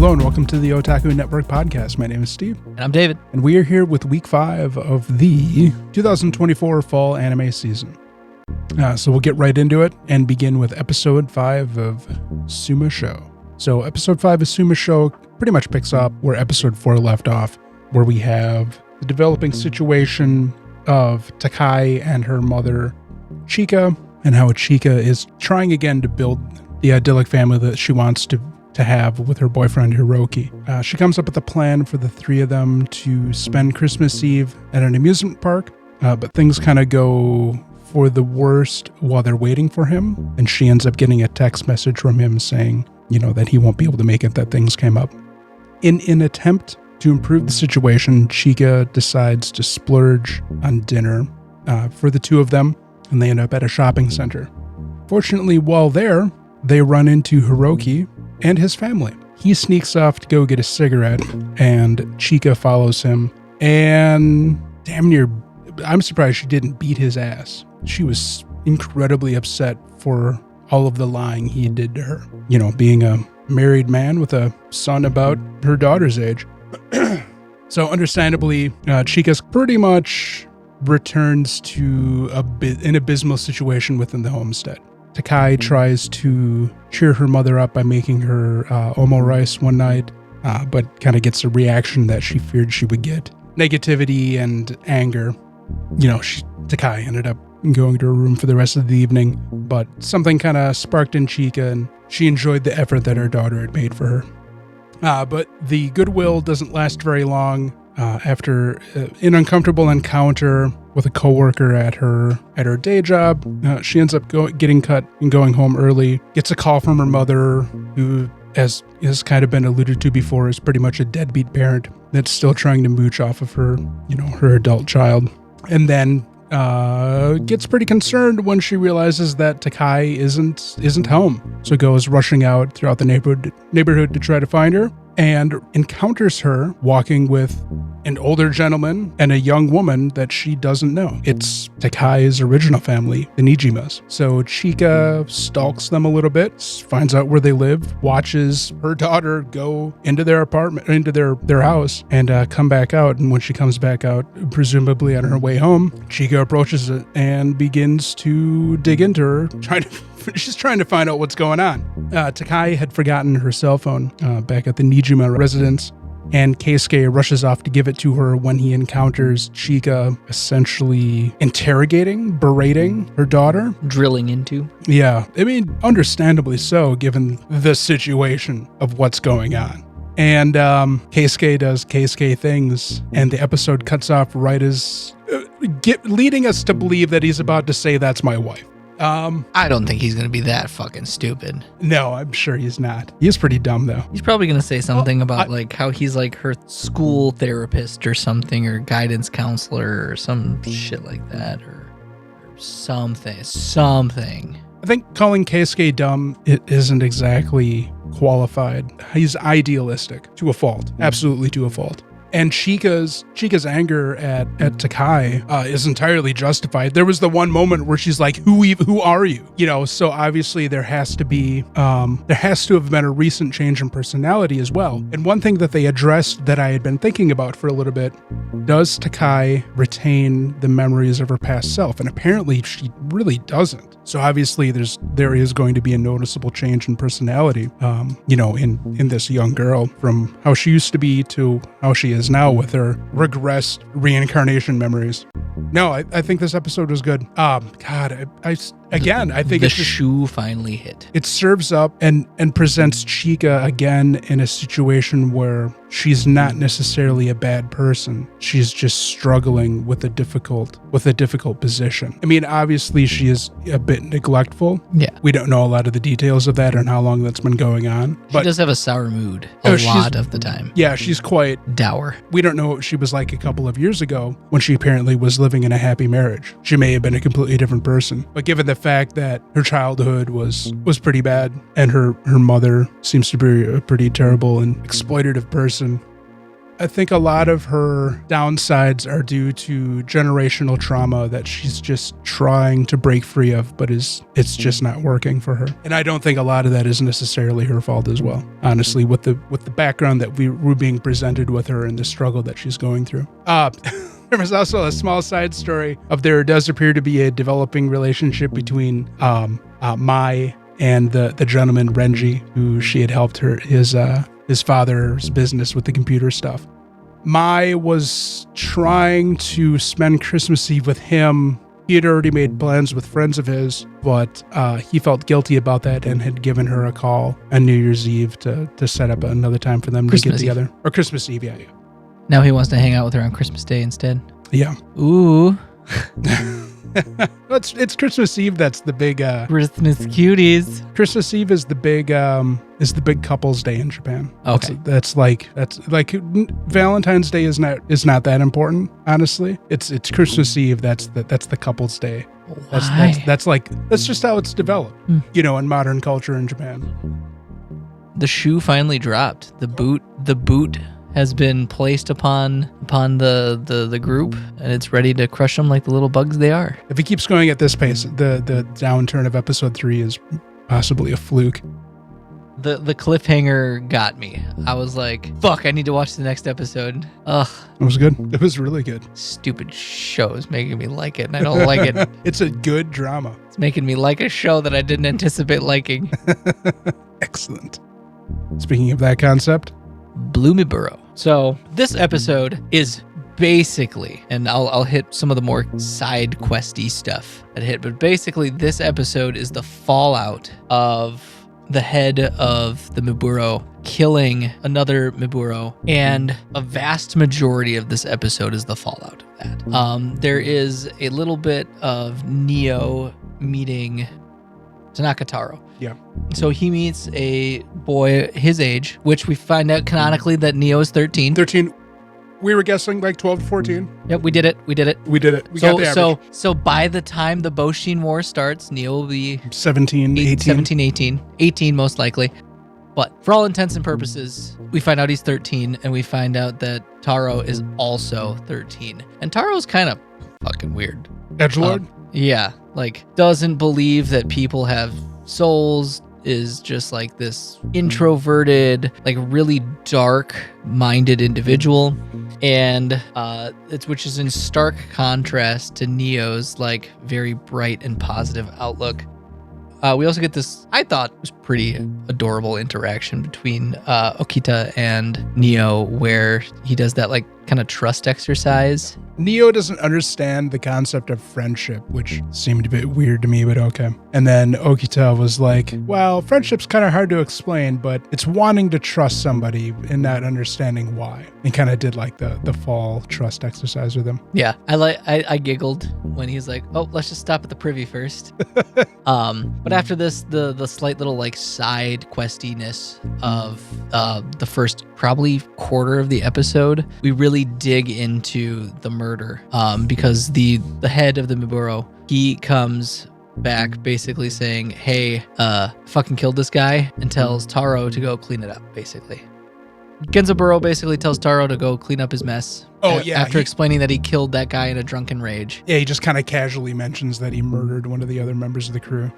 Hello and welcome to the Otaku Network Podcast. My name is Steve. And I'm David. And we are here with week 5 of the 2024 fall anime season. So we'll get right into it and begin with episode 5 of TsumaSho. So episode 5 of TsumaSho pretty much picks up where episode 4 left off, where we have the developing situation of Takai and her mother, Chika, and how Chika is trying again to build the idyllic family that she wants to have with her boyfriend Hiroki. She comes up with a plan for the three of them to spend Christmas Eve at an amusement park, but things kind of go for the worst while they're waiting for him, and she ends up getting a text message from him saying, that he won't be able to make it, that things came up. In an attempt to improve the situation, Chika decides to splurge on dinner for the two of them, and they end up at a shopping center. Fortunately, while there, they run into Hiroki and his family. He sneaks off to go get a cigarette, and Chika follows him, and damn near, I'm surprised she didn't beat his ass. She was incredibly upset for all of the lying he did to her. Being a married man with a son about her daughter's age. So understandably, Chika's pretty much returns to an abysmal situation within the homestead. Takai tries to cheer her mother up by making her omo rice one night, but kind of gets a reaction that she feared she would get. Negativity and anger. Takai ended up going to her room for the rest of the evening, but something kind of sparked in Chika, and she enjoyed the effort that her daughter had made for her. But the goodwill doesn't last very long. After an uncomfortable encounter with a coworker at her day job, she ends up getting cut and going home early. Gets a call from her mother, who, as has kind of been alluded to before, is pretty much a deadbeat parent that's still trying to mooch off of her, her adult child. And then gets pretty concerned when she realizes that Takai isn't home. So goes rushing out throughout the neighborhood to try to find her, and encounters her walking with an older gentleman and a young woman that she doesn't know. It's Takai's original family, the Nijimas. So Chika stalks them a little bit, finds out where they live, watches her daughter go into their apartment, into their house, and come back out. And when she comes back out, presumably on her way home, Chika approaches it and begins to dig into her, she's trying to find out what's going on. Takai had forgotten her cell phone back at the Nijima residence, and Keisuke rushes off to give it to her when he encounters Chika essentially berating her daughter. Drilling into. Yeah, understandably so, given the situation of what's going on. And Keisuke does Keisuke things, and the episode cuts off right as leading us to believe that he's about to say, "That's my wife." I don't think he's going to be that fucking stupid. No, I'm sure he's not. He's pretty dumb, though. He's probably going to say something about how he's like her school therapist or something, or guidance counselor or some shit like that, or something. I think calling Keisuke dumb isn't exactly qualified. He's idealistic to a fault. Absolutely to a fault. And Chika's anger at Takai is entirely justified. There was the one moment where she's like, "Who are you?" So obviously there has to have been a recent change in personality as well. And one thing that they addressed that I had been thinking about for a little bit: does Takai retain the memories of her past self? And apparently she really doesn't. So obviously there is going to be a noticeable change in personality, in this young girl, from how she used to be to how she is now with her regressed reincarnation memories. No, I think this episode was good. I think the shoe finally hit. It serves up and presents Chika again in a situation where she's not necessarily a bad person. She's just struggling with a difficult position. Obviously she is a bit neglectful. Yeah. We don't know a lot of the details of that and how long that's been going on. But she does have a sour mood a lot of the time. Yeah, she's quite dour. We don't know what she was like a couple of years ago when she apparently was living in a happy marriage. She may have been a completely different person. But given the fact that her childhood was pretty bad and her mother seems to be a pretty terrible and exploitative person, I think a lot of her downsides are due to generational trauma that she's just trying to break free of, but it's just not working for her. And I don't think a lot of that is necessarily her fault as well, honestly, with the background that we're being presented with her and the struggle that she's going through. There was also a small side story of there does appear to be a developing relationship between Mai and the gentleman Renji, who she had helped his father's business with the computer stuff. Mai was trying to spend Christmas Eve with him. He had already made plans with friends of his, but he felt guilty about that and had given her a call on New Year's Eve to set up another time for them to get together. Or Christmas Eve, yeah. Now he wants to hang out with her on Christmas Day instead. Yeah. Ooh. It's Christmas Eve. That's the big Christmas cuties. Christmas Eve is the big couples day in Japan. Okay. That's like Valentine's Day is not that important, honestly. It's Christmas Eve. That's the couples day. That's just how it's developed. In modern culture in Japan. The shoe finally dropped. The boot has been placed upon the group, and it's ready to crush them like the little bugs they are. If it keeps going at this pace, the downturn of episode 3 is possibly a fluke. The cliffhanger got me. I was like, fuck, I need to watch the next episode. Ugh. It was good. It was really good. Stupid show is making me like it, and I don't like it. It's a good drama. It's making me like a show that I didn't anticipate liking. Excellent. Speaking of that concept, Blue Miburo. So this episode is basically, and I'll hit some of the more side questy stuff that hit, but basically this episode is the fallout of the head of the Miburo killing another Miburo, and a vast majority of this episode is the fallout of that. There is a little bit of Neo meeting Tanaka Taro. Yeah. So he meets a boy his age, which we find out canonically that Neo is 13. 13. We were guessing like 12 to 14. Yep, we did it. We got the average. So by the time the Boshin War starts, Neo will be 17, 18. 18 most likely. But for all intents and purposes, we find out he's 13, and we find out that Taro is also 13. And Taro's kind of fucking weird. Edgelord? Yeah, doesn't believe that people have souls, is just like this introverted, really dark-minded individual, and which is in stark contrast to Neo's very bright and positive outlook. We also get this, I thought, was pretty adorable interaction between Okita and Neo, where he does that kind of trust exercise. Neo doesn't understand the concept of friendship, which seemed a bit weird to me, but okay. And then Okita was like, well, friendship's kind of hard to explain, but it's wanting to trust somebody and not understanding why. And kind of did the fall trust exercise with him. Yeah, I giggled when he's like, oh, let's just stop at the privy first. But after this, the slight little side questiness of the first probably quarter of the episode, we really dig into the murder, because the head of the Miburo, he comes back basically saying, hey, fucking killed this guy, and tells Taro to go clean it up, basically. Genzaburo basically tells Taro to go clean up his mess. Oh, yeah. After explaining that he killed that guy in a drunken rage. Yeah, he just kind of casually mentions that he murdered one of the other members of the crew.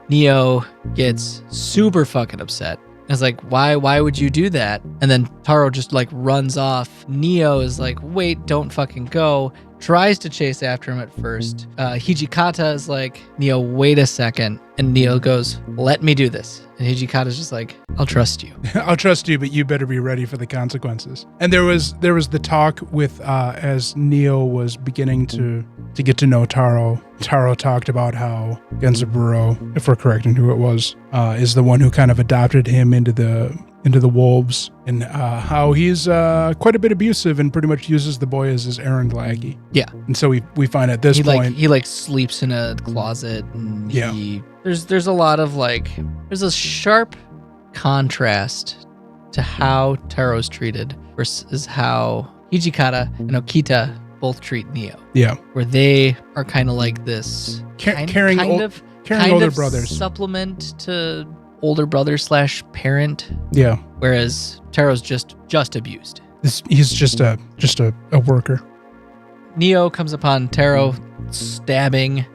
Neo gets super fucking upset. It's like, why would you do that? And then Taro just runs off. Neo is like, wait, don't fucking go. Tries to chase after him at first. Hijikata is like, Neo, wait a second. And Neo goes, let me do this. And Hijikata's just like, I'll trust you. I'll trust you, but you better be ready for the consequences. And there was the talk with, as Neo was beginning to get to know Taro. Taro talked about how Genzaburo, if we're correcting who it was, is the one who kind of adopted him into the wolves, and how he's quite a bit abusive and pretty much uses the boy as his errand lackey. Yeah. And so we find at this point he sleeps in a closet, and there's a lot of there's a sharp contrast to how Taro's treated versus how Hijikata and Okita both treat Neo. Yeah. Where they are kind of like this caring older brothers supplement to older brother / parent. Yeah. Whereas Taro's just abused. He's just a worker. Neo comes upon Taro stabbing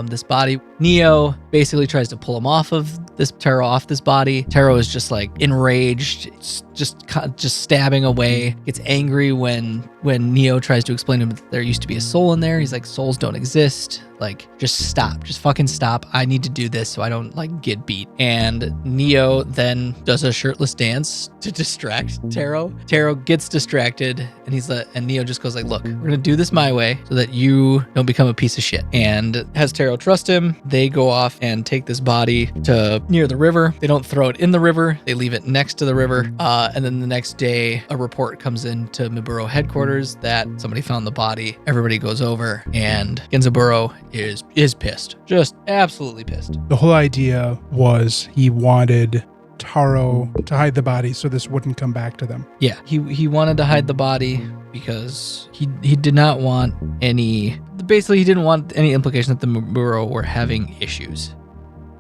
this body. Neo basically tries to pull him off this body. Taro is just like enraged, just stabbing away. Gets angry when Neo tries to explain to him that there used to be a soul in there. He's like, souls don't exist. Like, just stop. Just fucking stop. I need to do this so I don't like get beat. And Neo then does a shirtless dance to distract Taro. Taro gets distracted and Neo just goes like, look, we're gonna do this my way so that you don't become a piece of shit. And has Taro trust him. They go off and take this body to near the river. They don't throw it in the river. They leave it next to the river. And then the next day, a report comes in to Miburo headquarters that somebody found the body. Everybody goes over, and Genzaburo is pissed. Just absolutely pissed. The whole idea was he wanted Taro to hide the body so this wouldn't come back to them. Yeah, he wanted to hide the body because he did not want any... Basically, he didn't want any implication that the Miburo were having issues.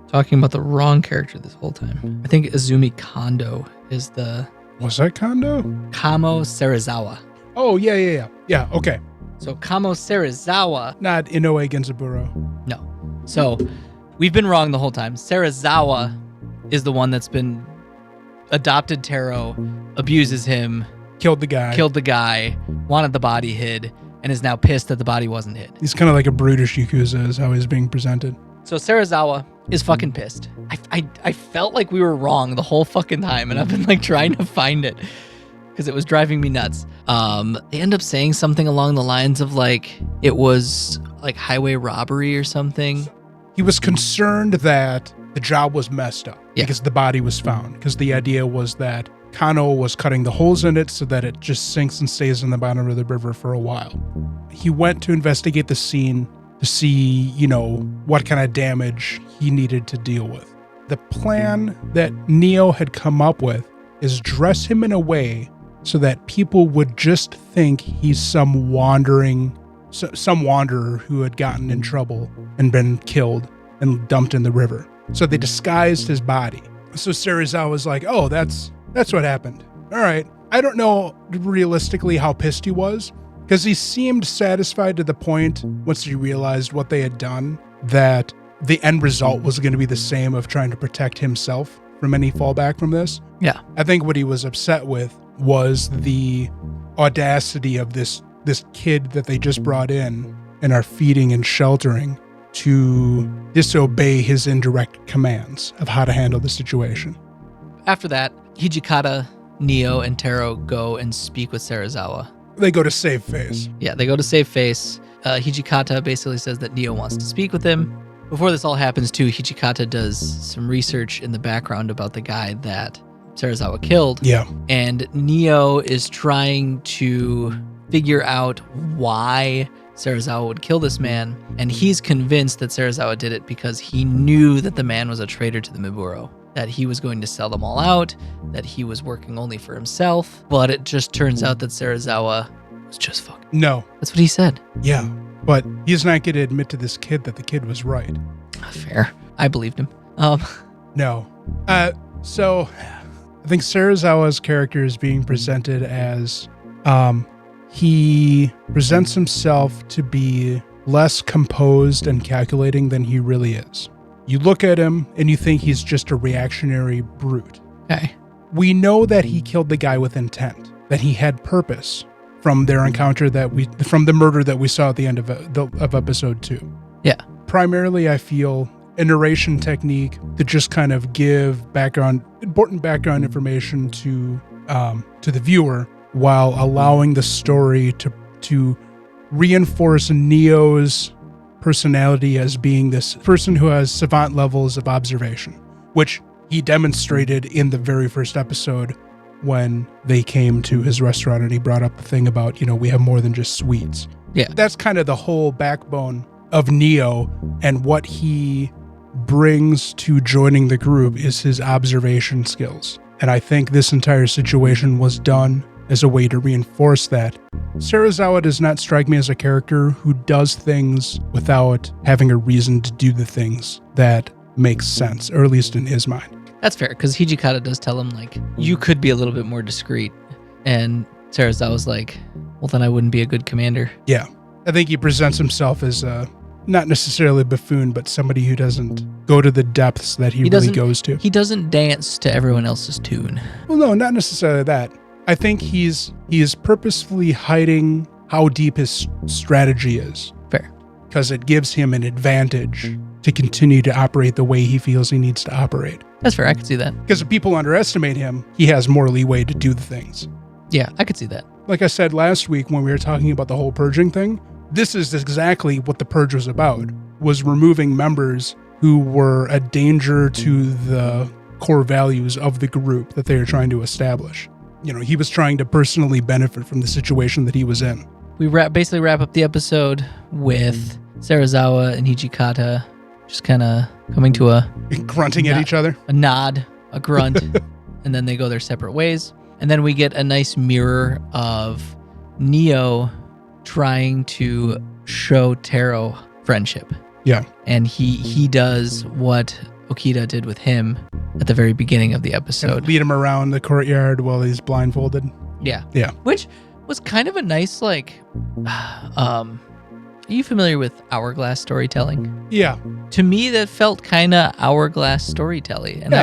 Talking about the wrong character this whole time. I think Izumi Kondo is the... Was that Kondo? Kamo Serizawa. Oh, yeah. Yeah, okay. So Kamo Serizawa... Not Inoue Genzaburo. No. So, we've been wrong the whole time. Serizawa is the one that's been adopted Taro, abuses him, killed the guy, wanted the body hid, and is now pissed that the body wasn't hid. He's kind of like a brutish Yakuza is how he's being presented. So Serizawa is fucking pissed. I felt like we were wrong the whole fucking time, and I've been like trying to find it because it was driving me nuts. They end up saying something along the lines of like it was like highway robbery or something. He was concerned that the job was messed up because the body was found. Because the idea was that Kano was cutting the holes in it so that it just sinks and stays in the bottom of the river for a while. He went to investigate the scene to see, what kind of damage he needed to deal with. The plan that Neo had come up with is dress him in a way so that people would just think he's some wanderer who had gotten in trouble and been killed and dumped in the river. So they disguised his body. So Serizawa was like, oh, that's what happened. All right. I don't know realistically how pissed he was, because he seemed satisfied to the point, once he realized what they had done, that the end result was going to be the same of trying to protect himself from any fallback from this. Yeah. I think what he was upset with was the audacity of this kid that they just brought in and are feeding and sheltering to disobey his indirect commands of how to handle the situation. After that, Hijikata, Neo, and Taro go and speak with Serizawa. They go to save face. Yeah, they go to save face. Hijikata basically says that Neo wants to speak with him. Before this all happens too, Hijikata does some research in the background about the guy that Serizawa killed. Yeah. And Neo is trying to figure out why Serizawa would kill this man, and he's convinced that Serizawa did it because he knew that the man was a traitor to the Miburo, that he was going to sell them all out, that he was working only for himself, but it just turns out that Serizawa was just fucking... No. That's what he said. Yeah, but he's not going to admit to this kid that the kid was right. Fair. I believed him. No. So, I think Serizawa's character is being presented as... he presents himself to be less composed and calculating than he really is. You look at him and you think he's just a reactionary brute. Okay. We know that he killed the guy with intent, that he had purpose from their encounter from the murder that we saw at the end of episode 2. Yeah. Primarily, I feel a narration technique to just kind of give important background information to the viewer, while allowing the story to reinforce Neo's personality as being this person who has savant levels of observation, which he demonstrated in the very first episode when they came to his restaurant and he brought up the thing about, we have more than just sweets. Yeah. That's kind of the whole backbone of Neo, and what he brings to joining the group is his observation skills. And I think this entire situation was done as a way to reinforce that. Serizawa does not strike me as a character who does things without having a reason to do the things that makes sense, or at least in his mind. That's fair, because Hijikata does tell him, like, you could be a little bit more discreet. And Sarazawa's like, well, then I wouldn't be a good commander. Yeah. I think he presents himself as not necessarily a buffoon, but somebody who doesn't go to the depths that he really goes to. He doesn't dance to everyone else's tune. Well, no, not necessarily that. I think he is purposefully hiding how deep his strategy is. Fair. Because it gives him an advantage to continue to operate the way he feels he needs to operate. That's fair. I could see that. Because if people underestimate him, he has more leeway to do the things. Yeah, I could see that. Like I said last week when we were talking about the whole purging thing, this is exactly what the purge was about, was removing members who were a danger to the core values of the group that they were trying to establish. You know, he was trying to personally benefit from the situation that he was in. We basically wrap up the episode with Sarazawa and Hijikata just kind of coming to a... grunting at each other. A nod, a grunt, and then they go their separate ways. And then we get a nice mirror of Neo trying to show Taro friendship. Yeah. And he does what Okita did with him at the very beginning of the episode. Lead him around the courtyard while he's blindfolded. Yeah. Yeah. Which was kind of a nice, like, are you familiar with hourglass storytelling? Yeah. To me, that felt kind of hourglass storytelling. And yeah.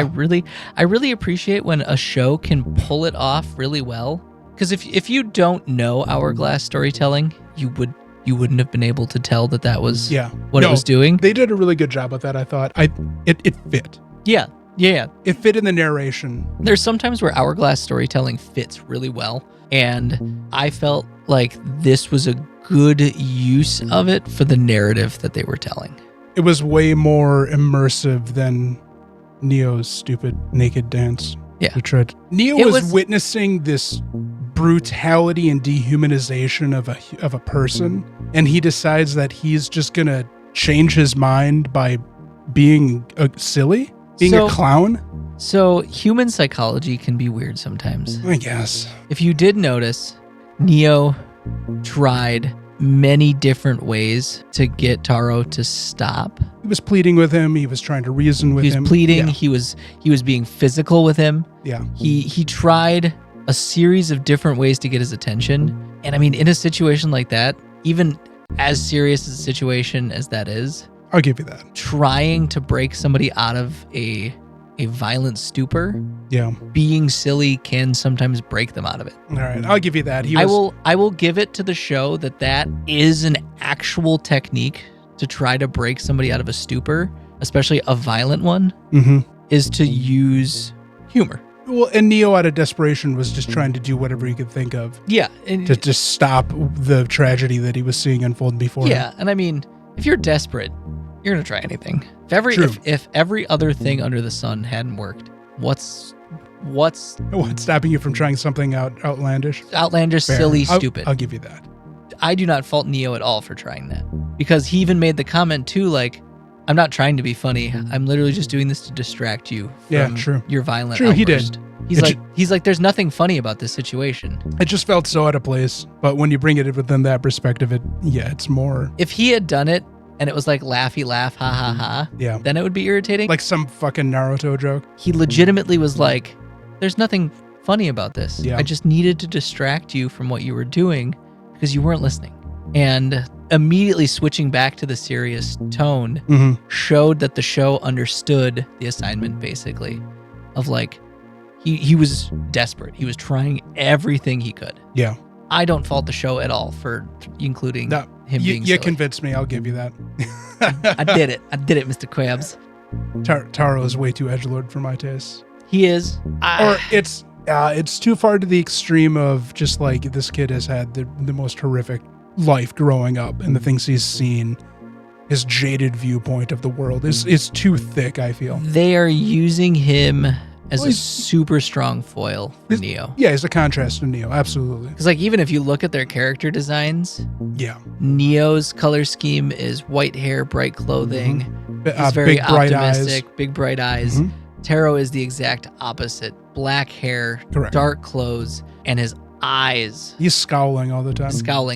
I really appreciate when a show can pull it off really well. Because if you don't know hourglass storytelling, you wouldn't have been able to tell that was what it was doing. They did a really good job with that, I thought. It fit. Yeah. It fit in the narration. There's sometimes where hourglass storytelling fits really well. And I felt like this was a good use of it for the narrative that they were telling. It was way more immersive than Neo's stupid naked dance. Yeah. Neo was witnessing this brutality and dehumanization of a person, and he decides that he's just going to change his mind by being a clown. So human psychology can be weird sometimes. I guess. If you did notice, Neo tried many different ways to get Taro to stop. He was pleading with him. He was trying to reason with him. He was pleading. Yeah. He was being physical with him. Yeah. He tried a series of different ways to get his attention. And I mean, in a situation like that, even as serious a situation as that is, I'll give you that. Trying to break somebody out of a violent stupor, being silly can sometimes break them out of it. All right, I'll give you that. I will give it to the show that is an actual technique to try to break somebody out of a stupor, especially a violent one, is to use humor. Well, and Neo, out of desperation, was just trying to do whatever he could think of. Yeah. To just stop the tragedy that he was seeing unfold before him. Yeah, and I mean, if you're desperate, you're going to try anything. If every other thing under the sun hadn't worked, what's stopping you from trying something outlandish? Outlandish, fair. Silly, stupid. I'll give you that. I do not fault Neo at all for trying that. Because he even made the comment too, like, I'm not trying to be funny. I'm literally just doing this to distract you from your violent outburst. He did. He's like, there's nothing funny about this situation. It just felt so out of place. But when you bring it within that perspective, it's more. If he had done it and it was like laughy laugh, ha ha ha, then it would be irritating. Like some fucking Naruto joke. He legitimately was like, there's nothing funny about this. Yeah. I just needed to distract you from what you were doing because you weren't listening. And immediately switching back to the serious tone showed that the show understood the assignment, basically, of like, he was desperate. He was trying everything he could. Yeah. I don't fault the show at all for including him being silly. You convinced me. I'll give you that. I did it, Mr. Krabs. Taro is way too edgelord for my taste. He is. Or it's too far to the extreme of just like this kid has had the most horrific life growing up, and the things he's seen, his jaded viewpoint of the world is too thick, I feel. They are using him as a super strong foil for Neo. Yeah, as a contrast to Neo, absolutely. Because like even if you look at their character designs, Neo's color scheme is white hair, bright clothing. He's very big, optimistic, big bright eyes. Taro is the exact opposite. Black hair, dark clothes, and his eyes. He's scowling all the time.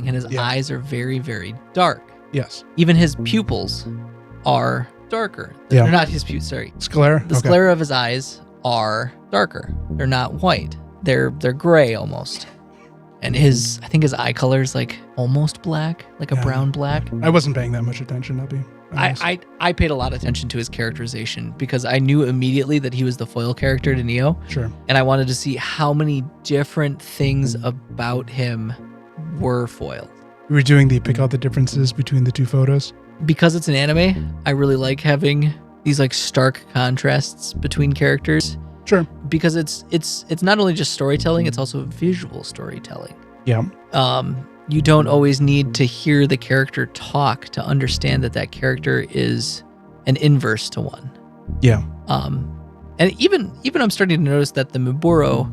And his eyes are very, very dark. Yes. Even his pupils are darker. They're not his pupils, sorry. Sclera? The sclera of his eyes are darker. They're not white. They're gray almost. And I think his eye color is like almost black, like a brown black. I wasn't paying that much attention, I'll be honest. I paid a lot of attention to his characterization because I knew immediately that he was the foil character to Neo. Sure. And I wanted to see how many different things about him were foiled. We were doing the pick out the differences between the two photos. Because it's an anime, I really like having these like stark contrasts between characters. Sure. Because it's not only just storytelling, it's also visual storytelling. Yeah. You don't always need to hear the character talk to understand that character is an inverse to one. Yeah. And even I'm starting to notice that the Miburo,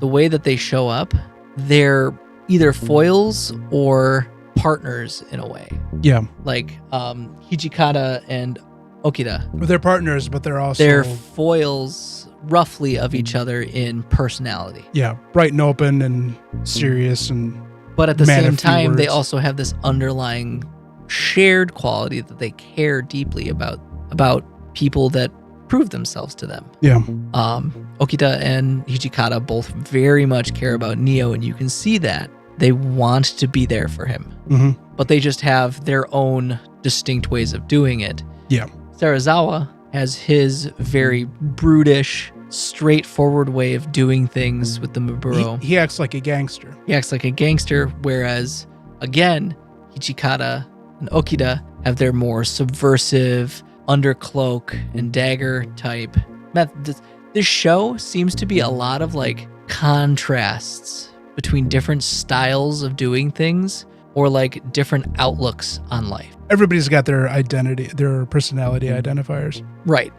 the way that they show up, they're either foils or partners in a way. Yeah. Like Hijikata and Okita. They're partners, but they're foils roughly of each other in personality. Yeah, bright and open and serious but at the same time, words. they also have this underlying shared quality that they care deeply about people that prove themselves to them. Yeah. Okita and Hijikata both very much care about Neo, and you can see that. They want to be there for him. Mm-hmm. But they just have their own distinct ways of doing it. Yeah. Serizawa has his very brutish, straightforward way of doing things with the Miburo. He acts like a gangster. Whereas, again, Hijikata and Okita have their more subversive, undercloak and dagger type methods. This show seems to be a lot of like contrasts between different styles of doing things or like different outlooks on life. Everybody's got their identity, their personality identifiers. Right.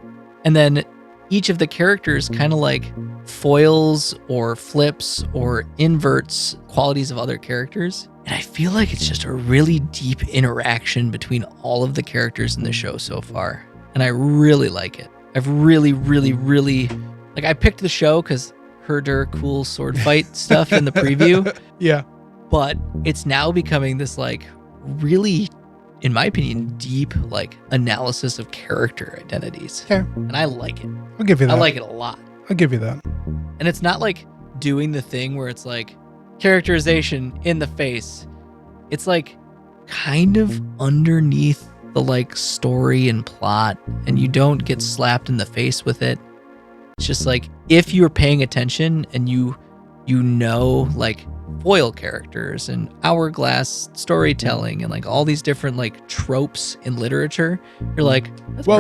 And then each of the characters kind of like foils or flips or inverts qualities of other characters. And I feel like it's just a really deep interaction between all of the characters in the show so far. And I really like it. I've really, really, really... Like, I picked the show because heard her cool sword fight stuff in the preview. Yeah. But it's now becoming this, like, really, in my opinion, deep, like, analysis of character identities. Okay. And I like it. I'll give you that. I like it a lot. I'll give you that. And it's not like doing the thing where it's like characterization in the face. It's like kind of underneath the like story and plot, and you don't get slapped in the face with it. It's just like if you're paying attention and you know like foil characters and hourglass storytelling and like all these different like tropes in literature, you're like,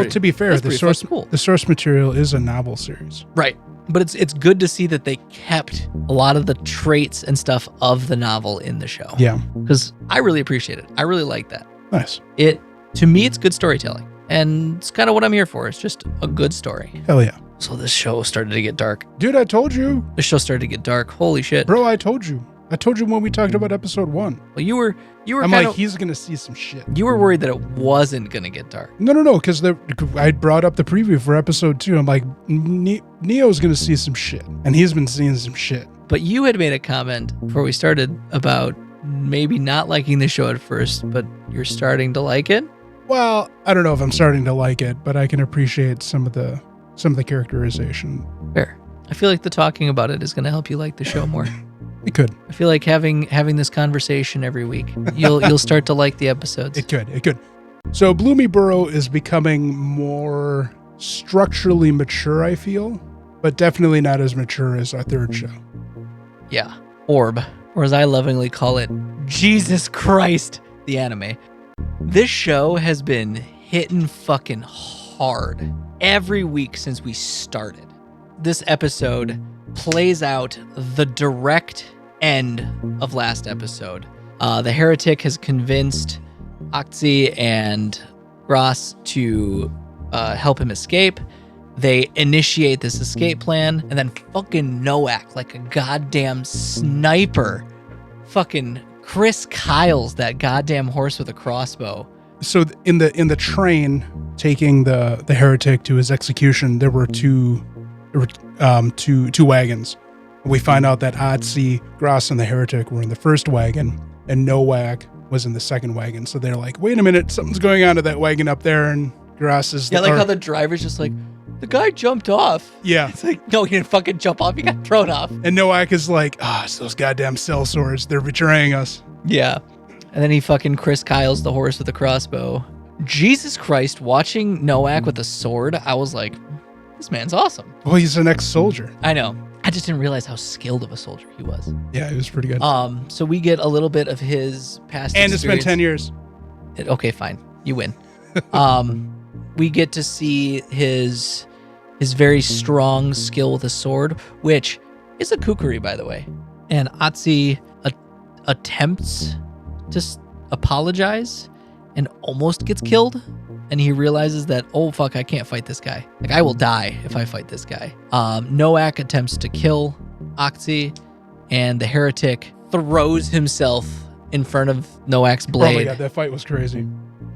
to be fair, the source material is a novel series. Right. But it's good to see that they kept a lot of the traits and stuff of the novel in the show. Yeah. Because I really appreciate it. I really like that. Nice. To me, it's good storytelling. And it's kind of what I'm here for. It's just a good story. Hell yeah. So this show started to get dark. Dude, I told you. This show started to get dark. Holy shit. Bro, I told you. I told you when we talked about episode 1. Well, you were I'm like, he's going to see some shit. You were worried that it wasn't going to get dark. No, because I brought up the preview for episode 2. I'm like, Neo's going to see some shit. And he's been seeing some shit. But you had made a comment before we started about maybe not liking the show at first, but you're starting to like it? Well, I don't know if I'm starting to like it, but I can appreciate some of the characterization. Fair. I feel like the talking about it is going to help you like the show more. It could. I feel like having this conversation every week, you'll start to like the episodes. It could. So Blue Miburo is becoming more structurally mature, I feel, but definitely not as mature as our third show. Yeah. Orb, or as I lovingly call it, Jesus Christ, the anime. This show has been hitting fucking hard every week since we started. This episode plays out the direct end of last episode. The heretic has convinced Aktsi and Gras to help him escape. They initiate this escape plan, and then fucking Noak, like a goddamn sniper, fucking Chris Kyle's that goddamn horse with a crossbow. So in the train taking the heretic to his execution, there were two wagons. We find out that Aktsi, Gras, and the heretic were in the first wagon, and Noak was in the second wagon. So they're like, wait a minute, something's going on to that wagon up there, and Gras is... Yeah, like how the driver's just like, the guy jumped off. Yeah. It's like, no, he didn't fucking jump off. He got thrown off. And Noak is like, it's those goddamn cell swords. They're betraying us. Yeah. And then he fucking Chris Kyles the horse with a crossbow. Jesus Christ, watching Noak with a sword, I was like, this man's awesome. Well, he's an ex-soldier. I know. I just didn't realize how skilled of a soldier he was. Yeah, he was pretty good. So we get a little bit of his past and experience. it's been 10 years. Okay, fine. You win. We get to see his very strong skill with a sword, which is a kukri, by the way. And Atsi attempts to apologize and almost gets killed. And he realizes that, oh, fuck, I can't fight this guy. Like, I will die if I fight this guy. Noak attempts to kill Atsi, and the heretic throws himself in front of Noak's blade. Oh my god, that fight was crazy.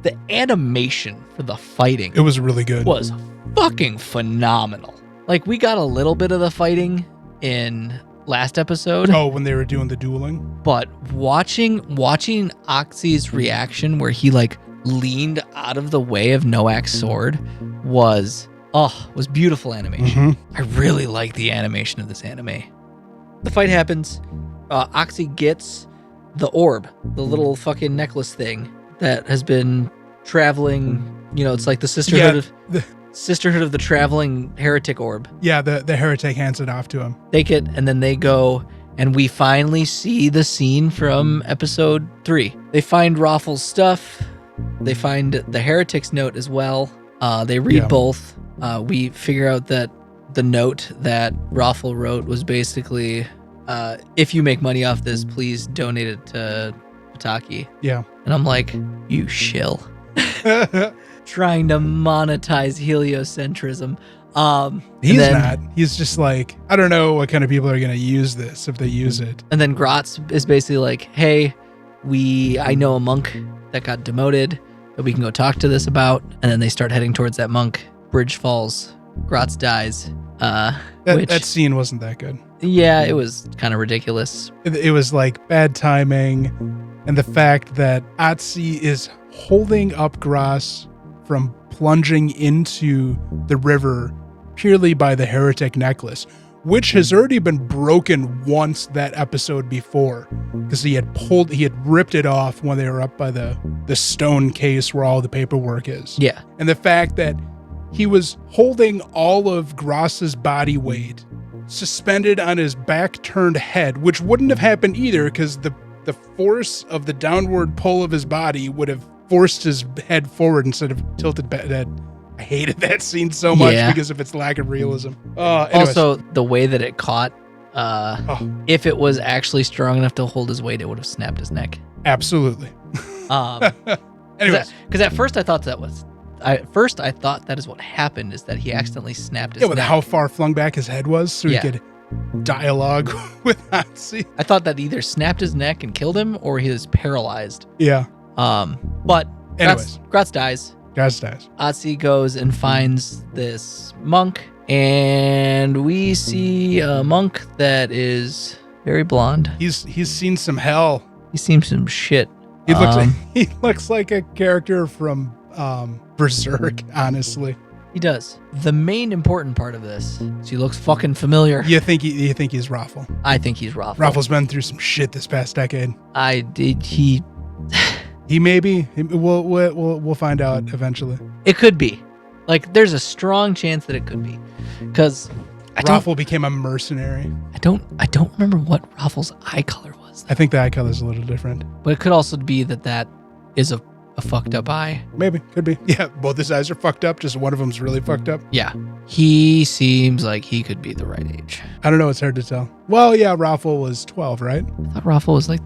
The animation for the fighting It was really good. was fucking phenomenal. Like, we got a little bit of the fighting in last episode. Oh, when they were doing the dueling? But watching Axi's reaction where he like leaned out of the way of Noak's sword was beautiful animation. Mm-hmm. I really like the animation of this anime. The fight happens. Oxy gets the orb, the little fucking necklace thing that has been traveling. You know, it's like the Sisterhood of the Traveling Heretic Orb. Yeah, the heretic hands it off to him. Take it, and then they go, and we finally see the scene from episode 3. They find Raffle's stuff. They find the heretic's note as well. They read both. We figure out that the note that Raffle wrote was basically, if you make money off this, please donate it to Pataki. Yeah. And I'm like, you shill. Trying to monetize heliocentrism. He's not. He's just like, I don't know what kind of people are going to use this if they use it. And then Gratz is basically like, hey, I know a monk that got demoted that we can go talk to this about. And then they start heading towards that monk. Bridge falls. Gratz dies. That scene wasn't that good. Yeah, it was kind of ridiculous. It was like bad timing. And the fact that Atsi is holding up Gratz from plunging into the river purely by the heretic necklace, which has already been broken once that episode before, because he had ripped it off when they were up by the stone case where all the paperwork is. Yeah. And the fact that he was holding all of Grass's body weight suspended on his back-turned head, which wouldn't have happened either, because the force of the downward pull of his body would have forced his head forward instead of tilted back. I hated that scene so much because of its lack of realism. Also, the way that it caught, if it was actually strong enough to hold his weight, it would have snapped his neck. Absolutely. Anyways, because at first I thought that is what happened, is that he accidentally snapped his neck. With how far flung back his head was, so he could dialogue with Atsi. I thought that either snapped his neck and killed him, or he was paralyzed. Yeah. But anyways, Gratz dies. Atsi goes and finds this monk, and we see a monk that is very blonde. He's seen some hell. He's seen some shit. He looks like a character from Berserk, honestly. He does. The main important part of this is he looks fucking familiar. You think he's Raffle? I think he's Raffle. Raffle's been through some shit this past decade. He may be. We'll find out eventually. It could be. Like, there's a strong chance that it could be, because Raffle became a mercenary. I don't remember what Raffle's eye color was. I think the eye color is a little different. But it could also be that is a fucked up eye. Maybe. Could be. Yeah, both his eyes are fucked up. Just one of them's really fucked up. Yeah. He seems like he could be the right age. I don't know. It's hard to tell. Well, yeah, Raffle was 12, right? I thought Raffle was like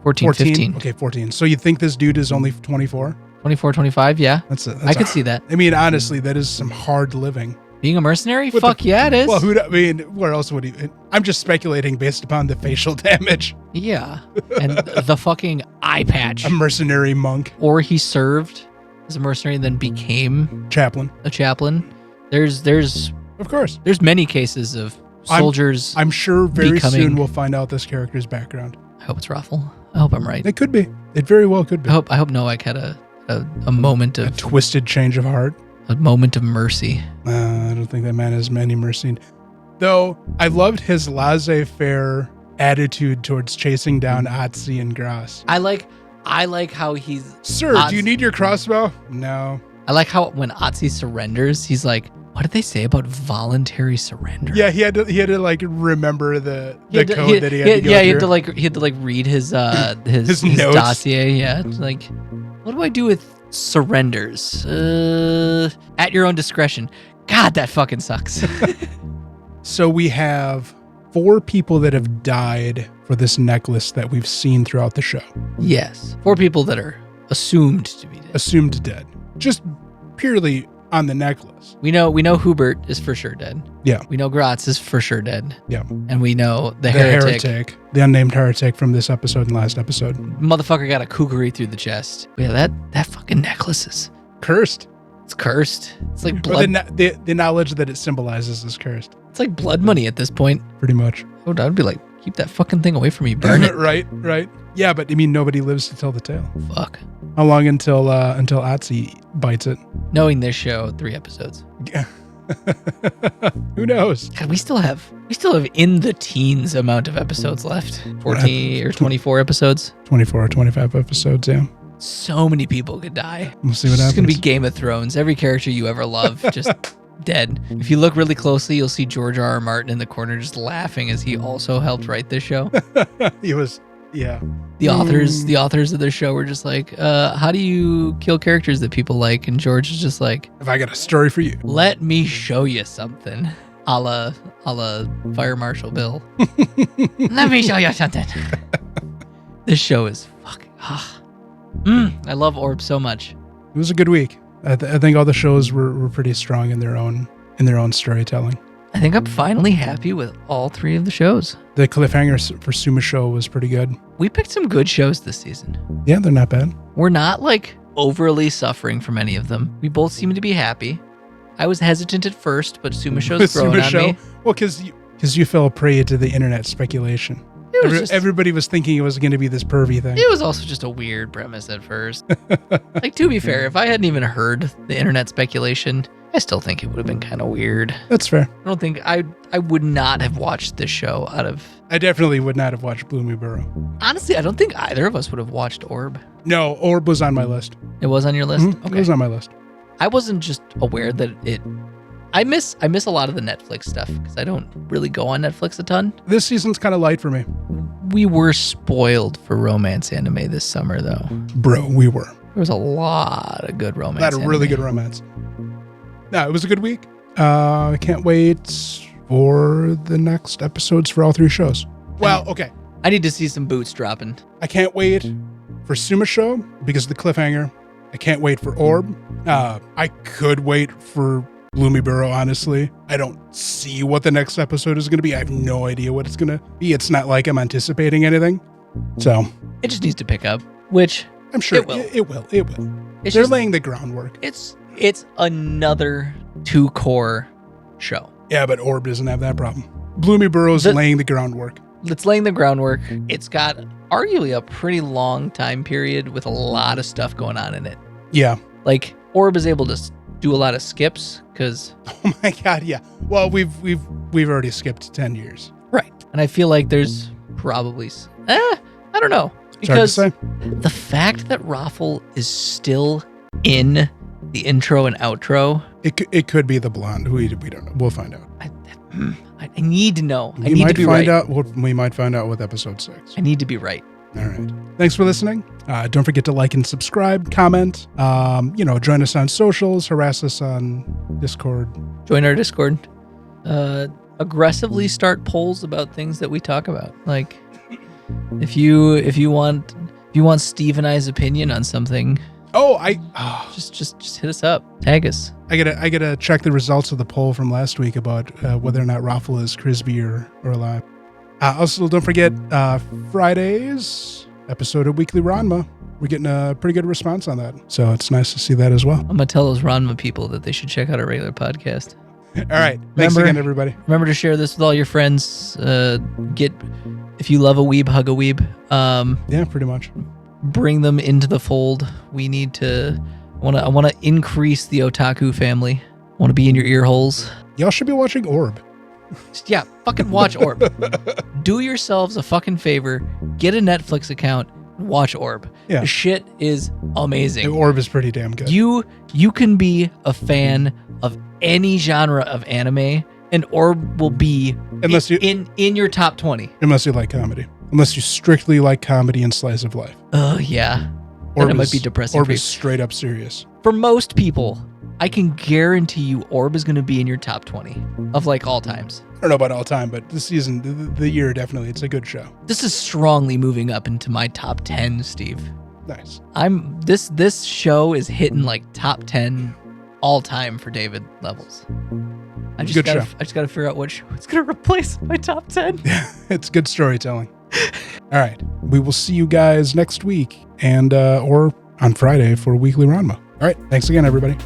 14, 15. Okay, 14. So you think this dude is only 24? 24, 25, yeah. I could see that. I mean, honestly, that is some hard living. Being a mercenary? Fuck yeah, it is. Well, where else would he? I'm just speculating based upon the facial damage. Yeah. And the fucking eye patch. A mercenary monk. Or he served as a mercenary and then became a chaplain. There's of course. There's many cases of soldiers. I'm sure very soon we'll find out this character's background. I hope it's Raffle. I hope I'm right. It could be. It very well could be. I hope Noak had a moment of a twisted change of heart. A moment of mercy. I don't think that man has any mercy. Though I loved his laissez-faire attitude towards chasing down Atsi and Grass. I like how he's... Sir, do you need your crossbow? No. I like how when Atsi surrenders, he's like, what did they say about voluntary surrender? Yeah, he had to like remember the code that he had to go through. Yeah, he had to read his notes. dossier. Yeah, it's like, what do I do with surrenders? At your own discretion. God, that fucking sucks. So we have 4 people that have died for this necklace that we've seen throughout the show. Yes, 4 people that are assumed to be dead. Assumed dead. Just purely on the necklace. We know Hubert is for sure dead. Yeah. We know Gratz is for sure dead. Yeah. And we know the heretic. The unnamed heretic from this episode and last episode. Motherfucker got a kukri through the chest. Yeah, that fucking necklace is cursed. It's cursed. It's like blood. The knowledge that it symbolizes is cursed. It's like blood money at this point. Pretty much. Oh, I'd be like, keep that fucking thing away from me. Burn it. Right. Yeah, but I mean, nobody lives to tell the tale. Fuck. How long until Atsi bites it? Knowing this show, 3 episodes. Yeah. Who knows? God, we still have in the teens amount of episodes left. 14 or 24 episodes. 24 or 25 episodes, yeah. So many people could die. We'll see what happens. It's going to be Game of Thrones. Every character you ever love just dead. If you look really closely, you'll see George R.R. Martin in the corner just laughing as he also helped write this show. He was, yeah. The authors of the show were just like, how do you kill characters that people like? And George is just like, if I got a story for you, let me show you something. A la Fire Marshal Bill. Let me show you something. This show is fucking... I love Orb so much. It was a good week. I think all the shows were pretty strong in their own storytelling. I think I'm finally happy with all 3 of the shows. The cliffhanger for TsumaSho was pretty good. We picked some good shows this season. Yeah, they're not bad. We're not like overly suffering from any of them. We both seem to be happy. I was hesitant at first, but TsumaSho's growing on me. Well, because you fell prey to the internet speculation. Everybody was thinking it was going to be this pervy thing. It was also just a weird premise at first. Like, to be fair, if I hadn't even heard the internet speculation, I still think it would have been kind of weird. That's fair. I don't think I would not have watched this show out of... I definitely would not have watched Blue Miburo. Honestly, I don't think either of us would have watched Orb. No, Orb was on my list. It was on your list? Mm-hmm. Okay. It was on my list. I wasn't just aware that it... I miss a lot of the Netflix stuff because I don't really go on Netflix a ton. This season's kind of light for me. We were spoiled for romance anime this summer, though. Bro, we were. There was a lot of good romance. A lot of really good romance. No, it was a good week. I can't wait for the next episodes for all 3 shows. Well, okay. I need to see some boots dropping. I can't wait for TsumaSho because of the cliffhanger. I can't wait for Orb. I could wait for Blue Miburo, honestly. I don't see what the next episode is going to be. I have no idea what it's going to be. It's not like I'm anticipating anything. So it just needs to pick up, which I'm sure it will. They're laying the groundwork. It's another 2 core show. Yeah, but Orb doesn't have that problem. Blue Miburo's laying the groundwork. It's laying the groundwork. It's got arguably a pretty long time period with a lot of stuff going on in it. Yeah. Like Orb is able to do a lot of skips because... Oh my God, yeah. Well, we've already skipped 10 years. Right. And I feel like there's probably... I don't know. Because the fact that Raffle is still in the intro and outro... It could be the blonde. We don't know. We'll find out. I need to know. We might find out with episode 6. I need to be right. All right. Thanks for listening. Don't forget to like and subscribe, comment, join us on socials, harass us on Discord. Join our Discord. Aggressively start polls about things that we talk about. Like if you want Steve and I's opinion on something. Just hit us up. Tag us. I gotta check the results of the poll from last week about whether or not Raffle is Crispy or alive. Also, don't forget Friday's episode of Weekly Ranma. We're getting a pretty good response on that, so it's nice to see that as well. I'm gonna tell those Ranma people that they should check out our regular podcast. All right, thanks again, everybody. Remember to share this with all your friends. If you love a weeb, hug a weeb. Yeah, pretty much. Bring them into the fold. We need to I wanna increase the otaku family. I wanna be in your ear holes. Y'all should be watching Orb. Yeah, fucking watch Orb. Do yourselves a fucking favor. Get a Netflix account. Watch Orb. Yeah. The shit is amazing. Orb is pretty damn good. You can be a fan of any genre of anime, and Orb will be in your top 20. Unless you like comedy. Unless you strictly like comedy and slice of life. Oh yeah. Orb it might be depressing. Orb is straight up serious. For most people, I can guarantee you Orb is going to be in your top 20 of like all times. I don't know about all time, but this season, the year, definitely, it's a good show. This is strongly moving up into my top 10, Steve. Nice. This show is hitting like top 10 all time for David levels. I just got to figure out what show it's going to replace my top 10. Yeah, it's good storytelling. All right. We will see you guys next week and or on Friday for Weekly Ranma. All right. Thanks again, everybody.